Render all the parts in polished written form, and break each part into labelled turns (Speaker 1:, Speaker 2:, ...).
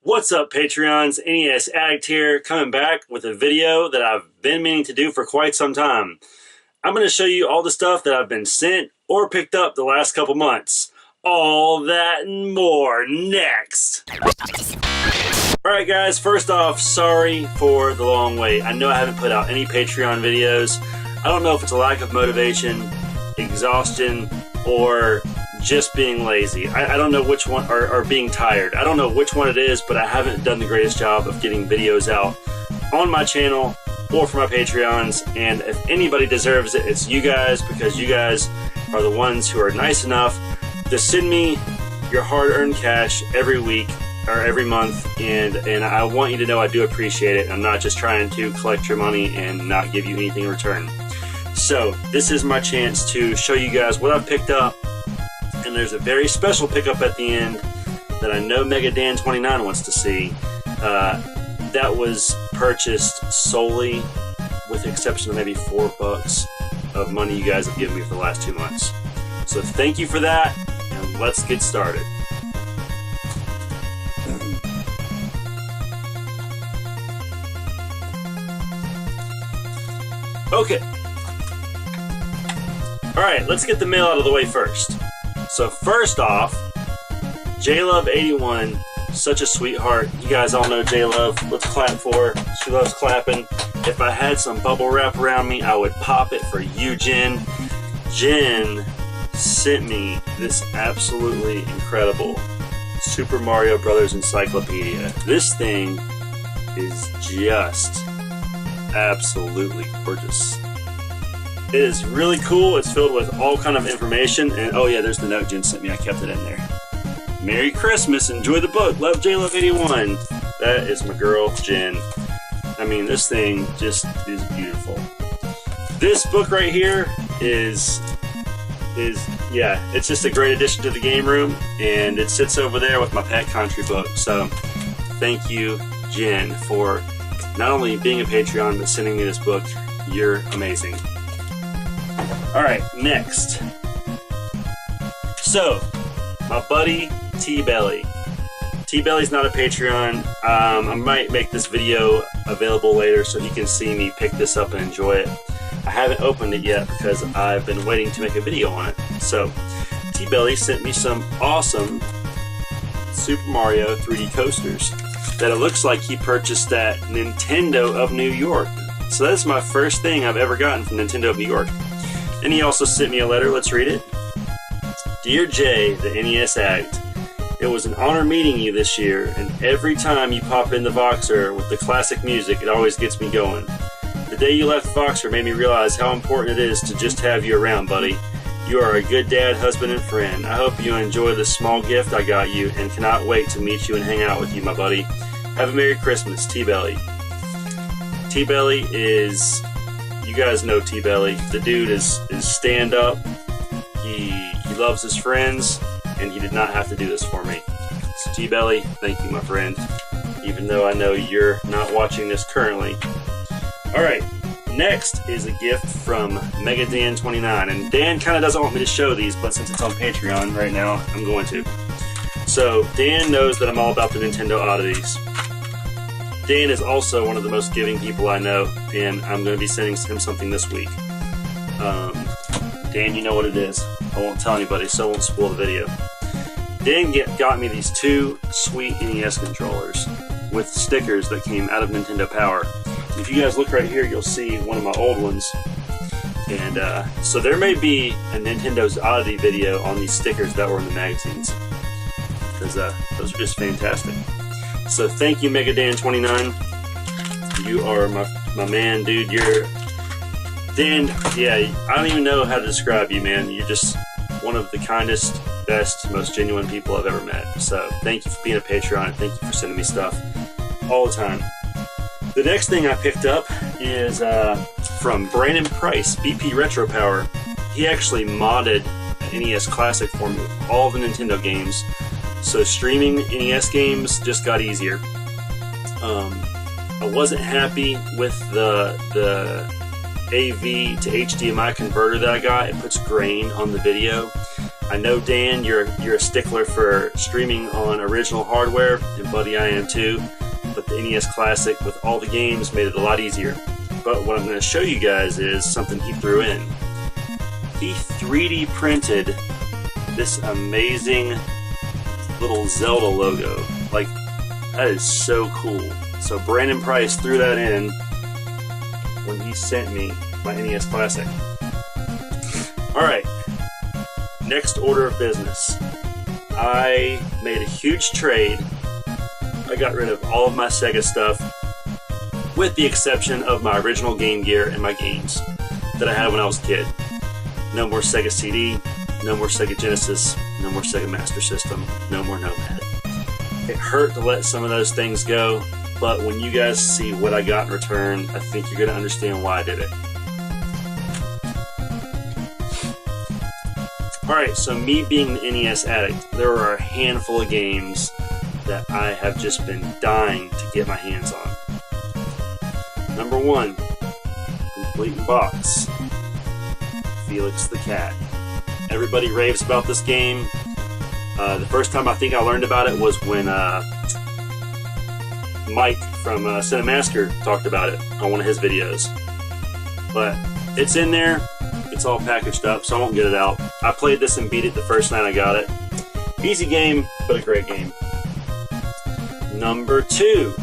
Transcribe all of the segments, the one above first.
Speaker 1: What's up, Patreons? NES Addict here, coming back with a video that I've been meaning to do for quite some time. I'm going to show you all the stuff that I've been sent or picked up the last couple months. All that and more next. Alright guys, first off, sorry for the long wait. I know I haven't put out any Patreon videos. I don't know if it's a lack of motivation, exhaustion, or just being lazy. I don't know which one, or being tired. I don't know which one it is, but I haven't done the greatest job of getting videos out on my channel or for my Patreons. And if anybody deserves it, it's you guys, because you guys are the ones who are nice enough to send me your hard-earned cash every week or every month, and I want you to know I do appreciate it. I'm not just trying to collect your money and not give you anything in return. So this is my chance to show you guys what I've picked up. And there's a very special pickup at the end that I know Mega Dan 29 wants to see. That was purchased solely, with the exception of maybe $4 of money you guys have given me for the last 2 months. So thank you for that, and let's get started. Okay. Alright, let's get the mail out of the way first. So first off, JLove81, such a sweetheart. You guys all know JLove. Let's clap for her. She loves clapping. If I had some bubble wrap around me, I would pop it for you, Jen. Jen sent me this absolutely incredible Super Mario Brothers encyclopedia. This thing is just absolutely gorgeous. It is really cool. It's filled with all kind of information. And oh yeah, there's the note Jen sent me. I kept it in there. Merry Christmas. Enjoy the book. Love JLove81. That is my girl, Jen. I mean, this thing just is beautiful. This book right here is yeah, it's just a great addition to the game room. And it sits over there with my pet country book. So thank you, Jen, for not only being a Patreon, but sending me this book. You're amazing. Alright, next. So, my buddy T-Belly. T-Belly's not a Patreon. I might make this video available later so he can see me pick this up and enjoy it. I haven't opened it yet because I've been waiting to make a video on it. So, T-Belly sent me some awesome Super Mario 3D coasters that it looks like he purchased at Nintendo of New York. So that's my first thing I've ever gotten from Nintendo of New York. And he also sent me a letter. Let's read it. Dear Jay, the NES Addict, it was an honor meeting you this year, and every time you pop in the Voxer with the classic music, it always gets me going. The day you left Voxer made me realize how important it is to just have you around, buddy. You are a good dad, husband, and friend. I hope you enjoy this small gift I got you, and cannot wait to meet you and hang out with you, my buddy. Have a Merry Christmas, T-Belly. T-Belly is... You guys know T-Belly. The dude is stand up. He loves his friends, and he did not have to do this for me. So T-Belly, thank you, my friend. Even though I know you're not watching this currently. Alright, next is a gift from Mega Dan 29. And Dan kind of doesn't want me to show these, but since it's on Patreon right now, I'm going to. So Dan knows that I'm all about the Nintendo oddities. Dan is also one of the most giving people I know, and I'm going to be sending him something this week. Dan, you know what it is. I won't tell anybody, so I won't spoil the video. Dan got me these two sweet NES controllers with stickers that came out of Nintendo Power. If you guys look right here, you'll see one of my old ones. And so there may be a Nintendo's Oddity video on these stickers that were in the magazines, because those are just fantastic. So thank you, Mega Dan 29. You are my man, dude. You're Dan. Yeah, I don't even know how to describe you, man. You're just one of the kindest, best, most genuine people I've ever met. So thank you for being a Patreon, and thank you for sending me stuff all the time. The next thing I picked up is from Brandon Price, BP Retro Power. He actually modded NES Classic for me with all the Nintendo games. So streaming NES games just got easier. I wasn't happy with the AV to HDMI converter that I got. It puts grain on the video. I know, Dan, you're a stickler for streaming on original hardware, and buddy, I am too. But the NES Classic with all the games made it a lot easier. But what I'm going to show you guys is something he threw in. He 3D printed this amazing little Zelda logo. Like, that is so cool. So Brandon Price threw that in when he sent me my NES Classic. Alright, next order of business. I made a huge trade. I got rid of all of my Sega stuff, with the exception of my original Game Gear and my games that I had when I was a kid. No more Sega CD, no more Sega Genesis, no more Sega Master System, no more Nomad. It hurt to let some of those things go, but when you guys see what I got in return, I think you're going to understand why I did it. Alright, so me being the NES addict, there are a handful of games that I have just been dying to get my hands on. Number 1, complete in box, Felix the Cat. Everybody raves about this game. The first time I think I learned about it was when Mike from Cinemasker talked about it on one of his videos. But it's in there, it's all packaged up, so I won't get it out. I played this and beat it the first night I got it. Easy game, but a great game. Number 2.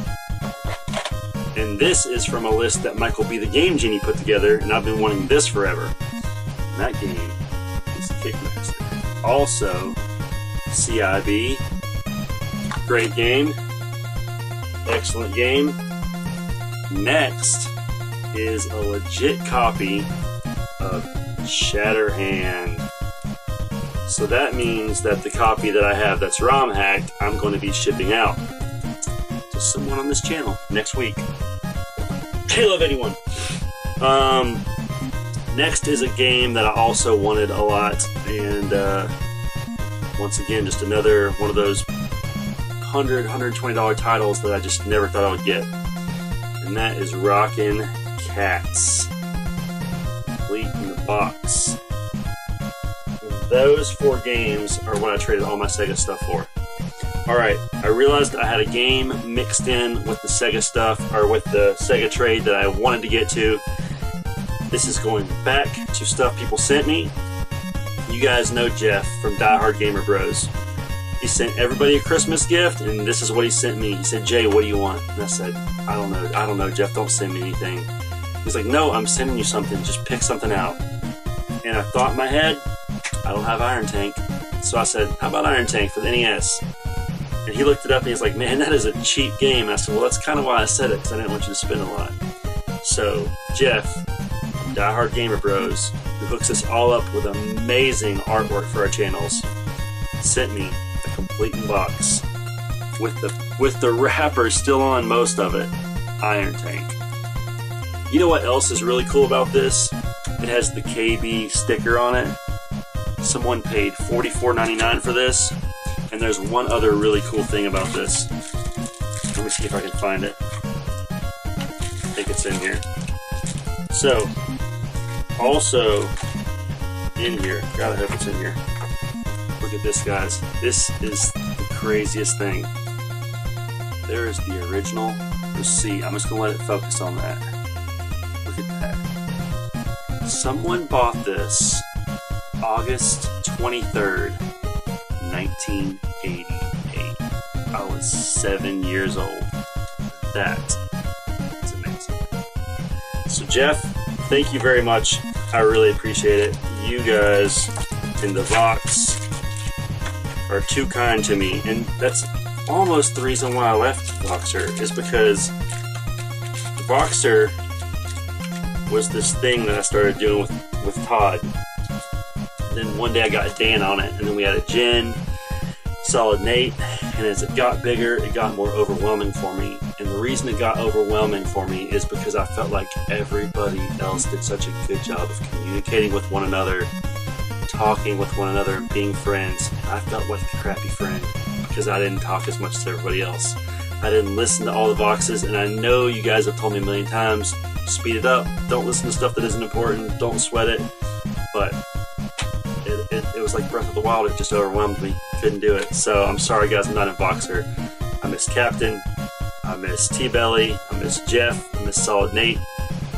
Speaker 1: And this is from a list that Michael B. the Game Genie put together, and I've been wanting this forever. And that game is Kickmaster. Also, CIB. Great game. Excellent game. Next is a legit copy of Shatterhand. So that means that the copy that I have that's ROM hacked, I'm going to be shipping out to someone on this channel next week. Hey, love anyone. Next is a game that I also wanted a lot, and once again, just another one of those $100, $120 titles that I just never thought I would get, and that is Rockin' Cats, complete in the box. And those 4 games are what I traded all my Sega stuff for. Alright, I realized I had a game mixed in with the Sega stuff, or with the Sega trade that I wanted to get to. This is going back to stuff people sent me. You guys know Jeff from Die Hard Gamer Bros. He sent everybody a Christmas gift, and this is what he sent me. He said, "Jay, what do you want?" And I said, I don't know, Jeff, don't send me anything. He's like, "No, I'm sending you something, just pick something out." And I thought in my head, I don't have Iron Tank. So I said, how about Iron Tank for the NES? And he looked it up and he's like, "Man, that is a cheap game." And I said, "Well, that's kind of why I said it, because I didn't want you to spend a lot." So Jeff, Die Hard Gamer Bros, who hooks us all up with amazing artwork for our channels, sent me a complete in box with the wrapper still on most of it, Iron Tank. You know what else is really cool about this? It has the KB sticker on it. Someone paid $44.99 for this. And there's one other really cool thing about this. Let me see if I can find it. I think it's in here. So, also in here, gotta hope it's in here. Look at this, guys. This is the craziest thing. There is the original receipt. I'm just gonna let it focus on that. Look at that. Someone bought this August 23rd, 1988. I was 7 years old. That is amazing. So Jeff, thank you very much. I really appreciate it. You guys in the box are too kind to me, and that's almost the reason why I left Voxer, is because the Voxer was this thing that I started doing with Todd. Then one day I got a Dan on it, and then we had a Jen, Solid Nate, and as it got bigger, it got more overwhelming for me. And the reason it got overwhelming for me is because I felt like everybody else did such a good job of communicating with one another, talking with one another, and being friends. I felt like a crappy friend because I didn't talk as much as everybody else. I didn't listen to all the boxes, and I know you guys have told me a million times, speed it up, don't listen to stuff that isn't important, don't sweat it, but it was like Breath of the Wild. It just overwhelmed me. Couldn't do it. So I'm sorry, guys. I'm not in Boxer. I miss Captain. I miss T-Belly. I miss Jeff. I miss Solid Nate.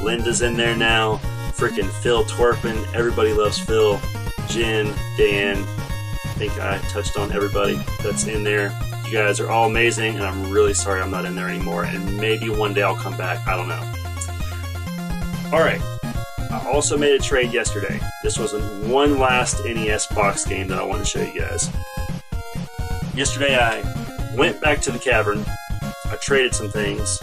Speaker 1: Linda's in there now. Freaking Phil Torpin. Everybody loves Phil. Jen, Dan. I think I touched on everybody that's in there. You guys are all amazing, and I'm really sorry I'm not in there anymore. And maybe one day I'll come back. I don't know. All right. I also made a trade yesterday. This was one last NES box game that I want to show you guys. Yesterday I went back to the cavern. I traded some things,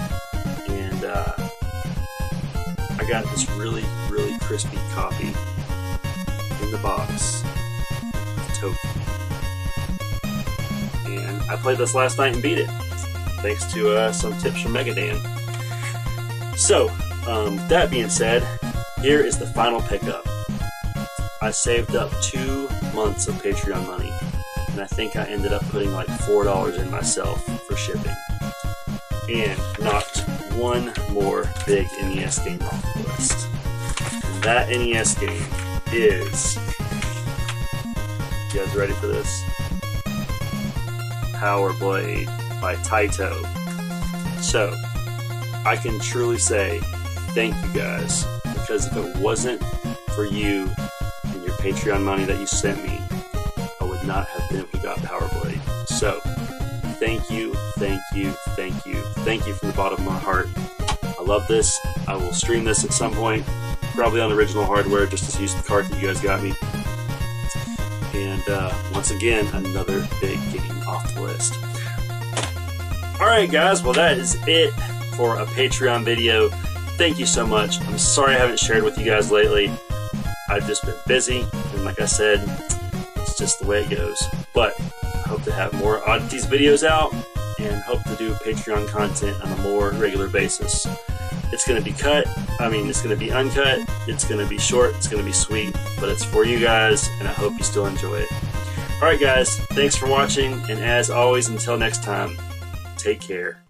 Speaker 1: and I got this really, really crispy copy in the box. Token. And I played this last night and beat it, thanks to some tips from Megadan. So, that being said, here is the final pickup. I saved up 2 months of Patreon money, and I think I ended up putting like $4 in myself for shipping. And knocked one more big NES game off the list. And that NES game is... You guys ready for this? Power Blade by Taito. So, I can truly say thank you guys, because if it wasn't for you and your Patreon money that you sent me, I would not have been able to get Power Blade. So, thank you, thank you, thank you, thank you from the bottom of my heart. I love this. I will stream this at some point, probably on original hardware, just to use the card that you guys got me. And once again, another big game off the list. Alright guys, well that is it for a Patreon video. Thank you so much. I'm sorry I haven't shared with you guys lately. I've just been busy, and like I said, it's just the way it goes. But I hope to have more Oddities videos out, and hope to do Patreon content on a more regular basis. It's going to be it's going to be uncut, it's going to be short, it's going to be sweet, but it's for you guys, and I hope you still enjoy it. Alright guys, thanks for watching, and as always, until next time, take care.